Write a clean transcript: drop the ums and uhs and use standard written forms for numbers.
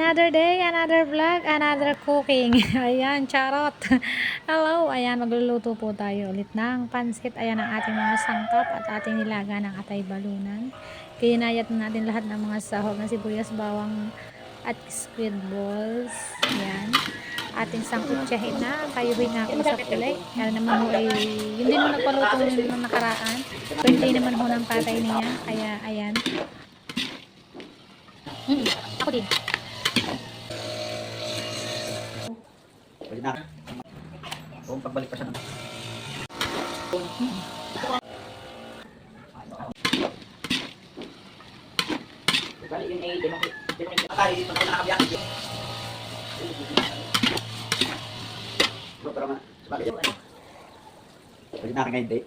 Another day, another vlog, another cooking. Ayan, charot. Hello, ayan, magluluto po tayo ulit ng pansit. Ayan ang ating mga sangkap at ating nilaga ng atay balunan. Kinayat na natin lahat ng mga sahog na sibuyas, bawang at squid balls. Ayan. Ating sangkutsahin na, kayuhin na ako sa kulay. Kaya naman ho ay, yun din ho nagpaluto nung nakaraan. Birthday naman ho ng tatay niya. Kaya, ayan. Ako din. Pwede na. Kung pagbalik pa siya naman. Bali yun ay democratic. Ay, pag nakakabiyak. Pero man, sabagay. Pwede na ngayon, day.